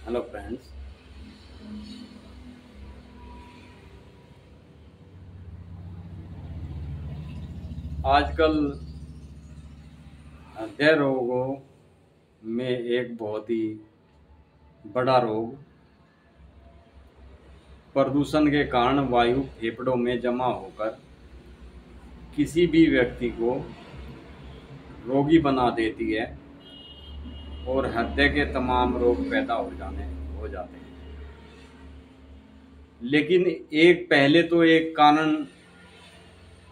Hello friends. आजकल हृदय रोगों में एक बहुत ही बड़ा रोग प्रदूषण के कारण वायु फेफड़ों में जमा होकर किसी भी व्यक्ति को रोगी बना देती है और हृदय के तमाम रोग पैदा हो जाते हैं। लेकिन एक पहले तो एक कारण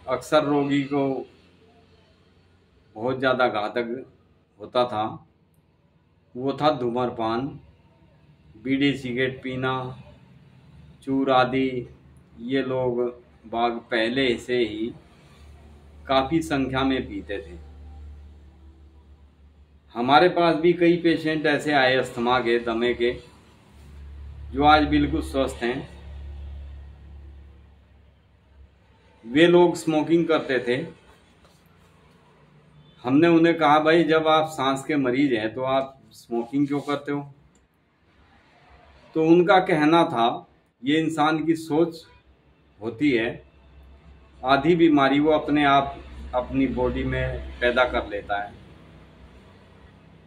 अक्सर रोगी को बहुत ज़्यादा घातक होता था, वो था धूम्रपान, बीड़ी सिगरेट पीना, चूर आदि। ये लोग बाग पहले से ही काफ़ी संख्या में पीते थे। हमारे पास भी कई पेशेंट ऐसे आए अस्थमा के, दमे के, जो आज बिल्कुल स्वस्थ हैं। वे लोग स्मोकिंग करते थे। हमने उन्हें कहा, भाई जब आप सांस के मरीज हैं तो आप स्मोकिंग क्यों करते हो? तो उनका कहना था, ये इंसान की सोच होती है, आधी बीमारी वो अपने आप अपनी बॉडी में पैदा कर लेता है।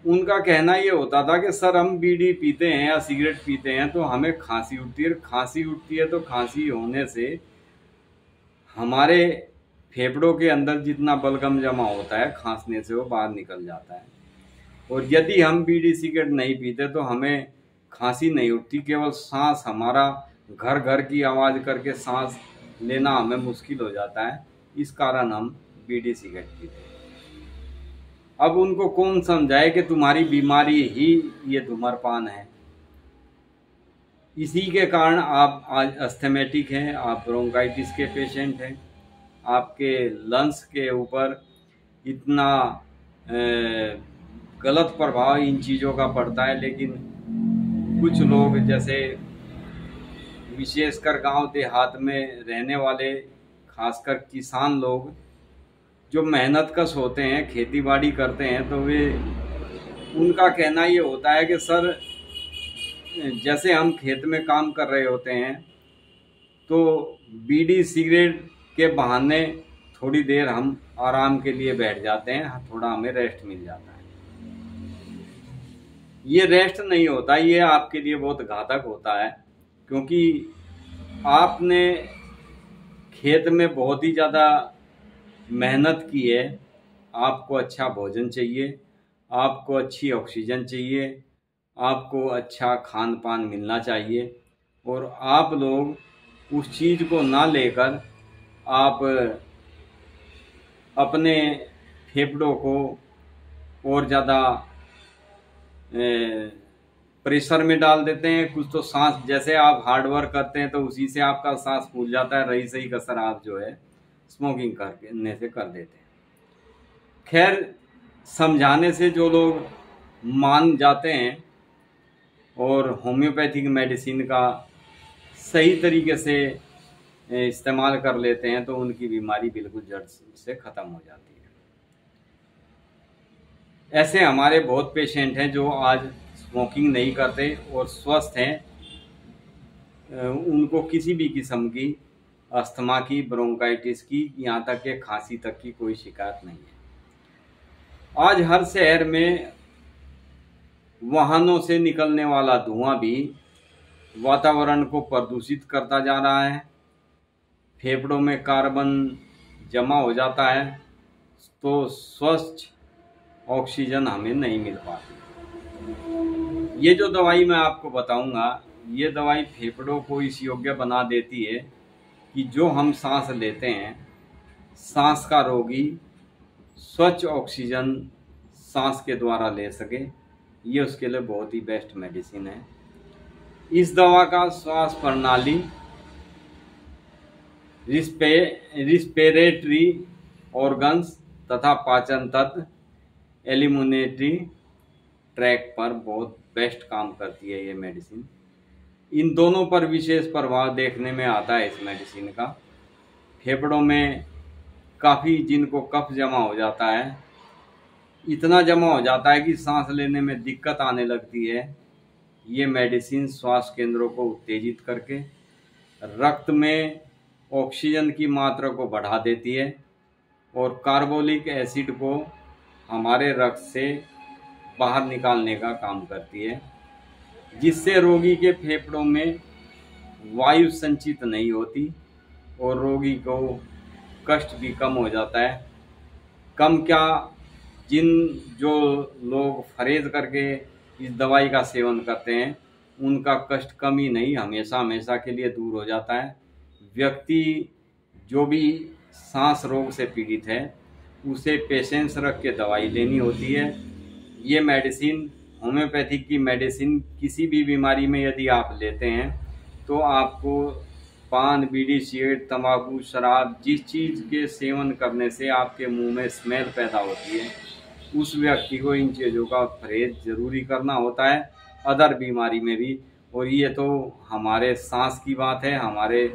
उनका कहना ये होता था कि सर हम बीड़ी पीते हैं या सिगरेट पीते हैं तो हमें खांसी उठती है, खांसी उठती है तो खांसी होने से हमारे फेफड़ों के अंदर जितना बलगम जमा होता है खांसने से वो बाहर निकल जाता है, और यदि हम बीड़ी सिगरेट नहीं पीते तो हमें खांसी नहीं उठती, केवल सांस हमारा घर घर की आवाज़ करके सांस लेना हमें मुश्किल हो जाता है। इस कारण हम बीड़ी सिगरेट पीते हैं। अब उनको कौन समझाए कि तुम्हारी बीमारी ही ये धूम्रपान है। इसी के कारण आप आज अस्थमेटिक हैं, आप ब्रोंकाइटिस के पेशेंट हैं, आपके लंग्स के ऊपर इतना गलत प्रभाव इन चीज़ों का पड़ता है। लेकिन कुछ लोग, जैसे विशेषकर गांव देहात में रहने वाले खासकर किसान लोग, जो मेहनत कश होते हैं, खेती बाड़ी करते हैं, तो वे उनका कहना ये होता है कि सर जैसे हम खेत में काम कर रहे होते हैं तो बीड़ी सिगरेट के बहाने थोड़ी देर हम आराम के लिए बैठ जाते हैं, थोड़ा हमें रेस्ट मिल जाता है। ये रेस्ट नहीं होता, ये आपके लिए बहुत घातक होता है, क्योंकि आपने खेत में बहुत ही ज़्यादा मेहनत की है। आपको अच्छा भोजन चाहिए, आपको अच्छी ऑक्सीजन चाहिए, आपको अच्छा खान पान मिलना चाहिए, और आप लोग उस चीज़ को ना लेकर आप अपने फेफड़ों को और ज़्यादा प्रेशर में डाल देते हैं। कुछ तो सांस, जैसे आप हार्ड वर्क करते हैं तो उसी से आपका सांस फूल जाता है, रही सही कसर आप जो है स्मोकिंग करने से कर देते हैं। खैर, समझाने से जो लोग मान जाते हैं और होम्योपैथिक मेडिसिन का सही तरीके से इस्तेमाल कर लेते हैं तो उनकी बीमारी बिल्कुल जड़ से ख़त्म हो जाती है। ऐसे हमारे बहुत पेशेंट हैं जो आज स्मोकिंग नहीं करते और स्वस्थ हैं। उनको किसी भी किस्म की अस्थमा की, ब्रोंकाइटिस की, यहाँ तक के खांसी तक की कोई शिकायत नहीं है। आज हर शहर में वाहनों से निकलने वाला धुआं भी वातावरण को प्रदूषित करता जा रहा है। फेफड़ों में कार्बन जमा हो जाता है तो स्वच्छ ऑक्सीजन हमें नहीं मिल पाती। ये जो दवाई मैं आपको बताऊंगा, ये दवाई फेफड़ों को इस योग्य बना देती है कि जो हम सांस लेते हैं, सांस का रोगी स्वच्छ ऑक्सीजन सांस के द्वारा ले सके। ये उसके लिए बहुत ही बेस्ट मेडिसिन है। इस दवा का श्वास प्रणाली, रिस्पिरेटरी ऑर्गन्स तथा पाचन तंत्र, एलिमिनेटरी ट्रैक पर बहुत बेस्ट काम करती है ये मेडिसिन। इन दोनों पर विशेष प्रभाव देखने में आता है इस मेडिसिन का। फेफड़ों में काफ़ी जिनको कफ जमा हो जाता है, इतना जमा हो जाता है कि सांस लेने में दिक्कत आने लगती है, ये मेडिसिन श्वास केंद्रों को उत्तेजित करके रक्त में ऑक्सीजन की मात्रा को बढ़ा देती है और कार्बोलिक एसिड को हमारे रक्त से बाहर निकालने का काम करती है, जिससे रोगी के फेफड़ों में वायु संचित नहीं होती और रोगी को कष्ट भी कम हो जाता है। कम क्या, जिन जो लोग परहेज करके इस दवाई का सेवन करते हैं उनका कष्ट कम ही नहीं, हमेशा हमेशा के लिए दूर हो जाता है। व्यक्ति जो भी सांस रोग से पीड़ित है उसे पेशेंस रख के दवाई लेनी होती है। ये मेडिसिन, होम्योपैथिक की मेडिसिन, किसी भी बीमारी में यदि आप लेते हैं तो आपको पान, बीड़ी, सिगरेट, तंबाकू, शराब, जिस चीज़ के सेवन करने से आपके मुंह में स्मेल पैदा होती है उस व्यक्ति को इन चीज़ों का परहेज जरूरी करना होता है, अदर बीमारी में भी। और ये तो हमारे सांस की बात है, हमारे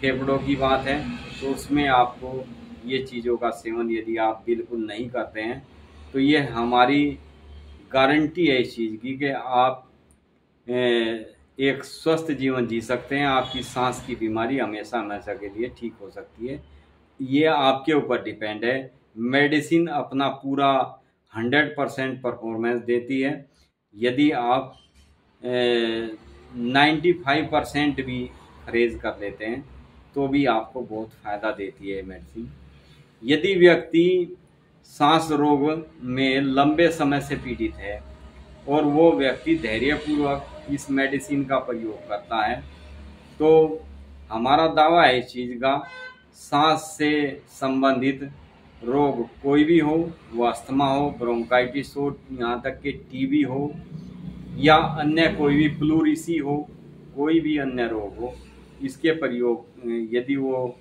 फेफड़ों की बात है, तो उसमें आपको ये चीज़ों का सेवन यदि आप बिल्कुल नहीं करते हैं तो ये हमारी गारंटी है इस चीज़ की कि आप एक स्वस्थ जीवन जी सकते हैं। आपकी सांस की बीमारी हमेशा हमेशा के लिए ठीक हो सकती है। ये आपके ऊपर डिपेंड है। मेडिसिन अपना पूरा 100% परफॉर्मेंस देती है। यदि आप 95% भी परहेज कर लेते हैं तो भी आपको बहुत फ़ायदा देती है मेडिसिन। यदि व्यक्ति सांस रोग में लंबे समय से पीड़ित है और वो व्यक्ति धैर्यपूर्वक इस मेडिसिन का प्रयोग करता है तो हमारा दावा है इस चीज़ का, सांस से संबंधित रोग कोई भी हो, वो अस्थमा हो, ब्रोंकाइटिस हो, यहाँ तक कि टीबी हो या अन्य कोई भी प्लूरिसी हो, कोई भी अन्य रोग हो, इसके प्रयोग यदि वो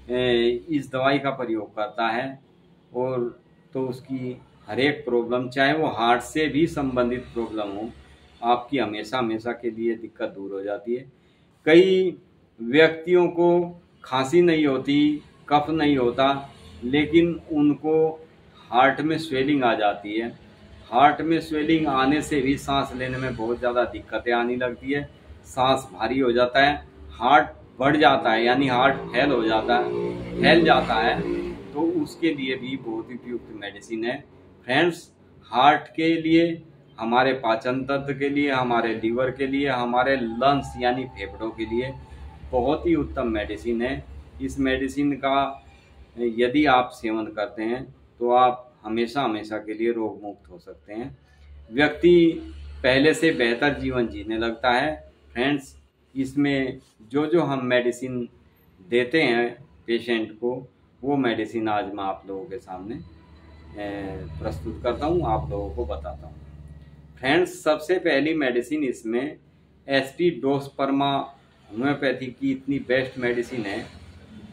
इस दवाई का प्रयोग करता है और तो उसकी हर एक प्रॉब्लम, चाहे वो हार्ट से भी संबंधित प्रॉब्लम हो, आपकी हमेशा हमेशा के लिए दिक्कत दूर हो जाती है। कई व्यक्तियों को खांसी नहीं होती, कफ नहीं होता, लेकिन उनको हार्ट में स्वेलिंग आ जाती है। हार्ट में स्वेलिंग आने से भी सांस लेने में बहुत ज़्यादा दिक्कतें आने लगती है, सांस भारी हो जाता है, हार्ट बढ़ जाता है, यानी हार्ट फैल जाता है, तो उसके लिए भी बहुत ही उपयुक्त मेडिसिन है। फ्रेंड्स, हार्ट के लिए, हमारे पाचन तंत्र के लिए, हमारे लीवर के लिए, हमारे लंग्स यानी फेफड़ों के लिए बहुत ही उत्तम मेडिसिन है। इस मेडिसिन का यदि आप सेवन करते हैं तो आप हमेशा हमेशा के लिए रोग मुक्त हो सकते हैं। व्यक्ति पहले से बेहतर जीवन जीने लगता है। फ्रेंड्स, इसमें जो जो हम मेडिसिन देते हैं पेशेंट को, वो मेडिसिन आज मैं आप लोगों के सामने प्रस्तुत करता हूँ, आप लोगों को बताता हूँ। फ्रेंड्स, सबसे पहली मेडिसिन इसमें एसपी डोस्पर्मा होम्योपैथी की इतनी बेस्ट मेडिसिन है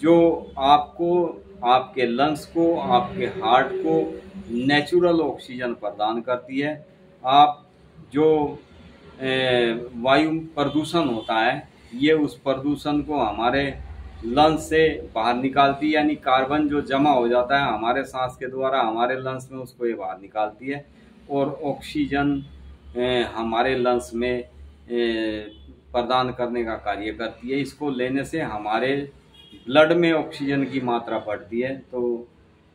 जो आपको, आपके लंग्स को, आपके हार्ट को नेचुरल ऑक्सीजन प्रदान करती है। आप जो वायु प्रदूषण होता है, ये उस प्रदूषण को हमारे लंग्स से बाहर निकालती है, यानी कार्बन जो जमा हो जाता है हमारे सांस के द्वारा हमारे लंग्स में, उसको ये बाहर निकालती है और ऑक्सीजन हमारे लंग्स में प्रदान करने का कार्य करती है। इसको लेने से हमारे ब्लड में ऑक्सीजन की मात्रा बढ़ती है तो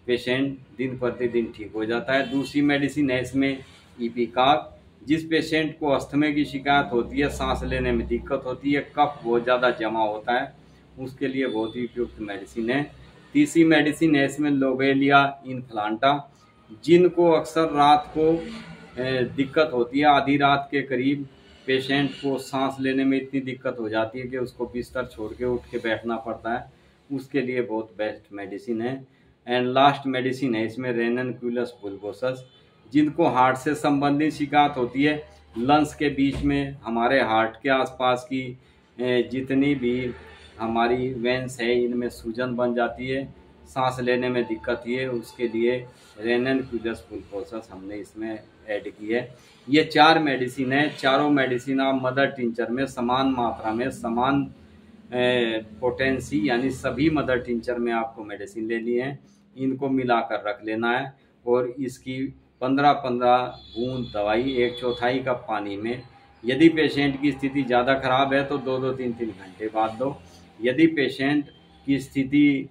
पेशेंट दिन प्रतिदिन ठीक हो जाता है। दूसरी मेडिसिन है इसमें इपिकाक। जिस पेशेंट को अस्थमे की शिकायत होती है, सांस लेने में दिक्कत होती है, कफ बहुत ज़्यादा जमा होता है, उसके लिए बहुत ही उपयुक्त मेडिसिन है। तीसरी मेडिसिन है इसमें लोबेलिया इन्फ्लांटा। जिनको अक्सर रात को दिक्कत होती है, आधी रात के करीब पेशेंट को सांस लेने में इतनी दिक्कत हो जाती है कि उसको बिस्तर छोड़ के उठ के बैठना पड़ता है, उसके लिए बहुत बेस्ट मेडिसिन है। एंड लास्ट मेडिसिन है इसमें रेननक्यूलस बुल्बोसस। जिनको हार्ट से संबंधित शिकायत होती है, लंग्स के बीच में, हमारे हार्ट के आसपास की जितनी भी हमारी वेंस है, इनमें सूजन बन जाती है, सांस लेने में दिक्कत है, उसके लिए रेननक्यूलस बुल्बोसस हमने इसमें ऐड की है। ये 4 मेडिसिन है। चारों मेडिसिन आप मदर टिंचर में समान मात्रा में, समान पोटेंसी, यानी सभी मदर टिंचर में आपको मेडिसिन लेनी है। इनको मिलाकर रख लेना है और इसकी 15-15 बूंद दवाई 1/4 कप पानी में यदि पेशेंट की स्थिति ज़्यादा खराब है तो 2-2 3-3 घंटे बाद दो। यदि पेशेंट की स्थिति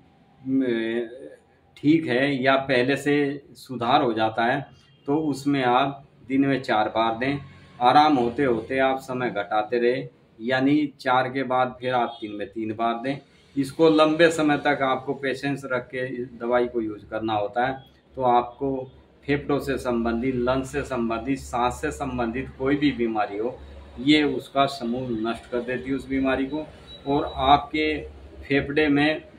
ठीक है या पहले से सुधार हो जाता है तो उसमें आप दिन में 4 बार दें। आराम होते होते आप समय घटाते रहे, यानी 4 के बाद फिर आप 3 में 3 बार दें। इसको लंबे समय तक आपको पेशेंस रख के इस दवाई को यूज करना होता है। तो आपको फेफड़ों से संबंधित, लंग्स से संबंधित, सांस से संबंधित कोई भी बीमारी हो, ये उसका समूह नष्ट कर देती है उस बीमारी को, और आपके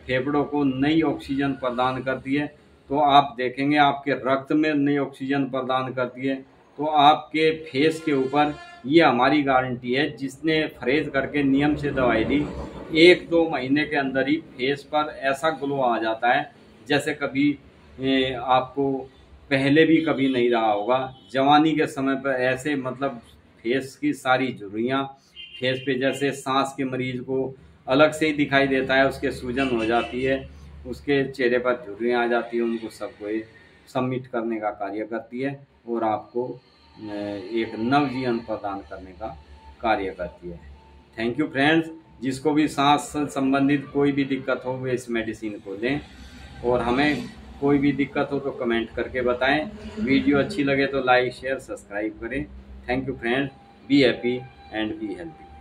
फेफड़ों को नई ऑक्सीजन प्रदान करती है। तो आप देखेंगे आपके रक्त में नई ऑक्सीजन प्रदान करती है। तो आपके फेस के ऊपर, ये हमारी गारंटी है, जिसने परहेज करके नियम से दवाई ली, 1-2 महीने के अंदर ही फेस पर ऐसा ग्लो आ जाता है जैसे कभी आपको पहले भी कभी नहीं रहा होगा। जवानी के समय पर ऐसे मतलब फेस की सारी झुर्रियाँ, फेस पे जैसे सांस के मरीज को अलग से ही दिखाई देता है, उसके सूजन हो जाती है, उसके चेहरे पर झुर्रियाँ आ जाती है, उनको सबको ये सबमिट करने का कार्य करती है और आपको एक नवजीवन प्रदान करने का कार्य करती है। Thank you friends. जिसको भी सांस से संबंधित कोई भी दिक्कत हो वे इस मेडिसिन को लें, और हमें कोई भी दिक्कत हो तो कमेंट करके बताएं। वीडियो अच्छी लगे तो लाइक शेयर सब्सक्राइब करें। Thank you friends. Be happy and be healthy.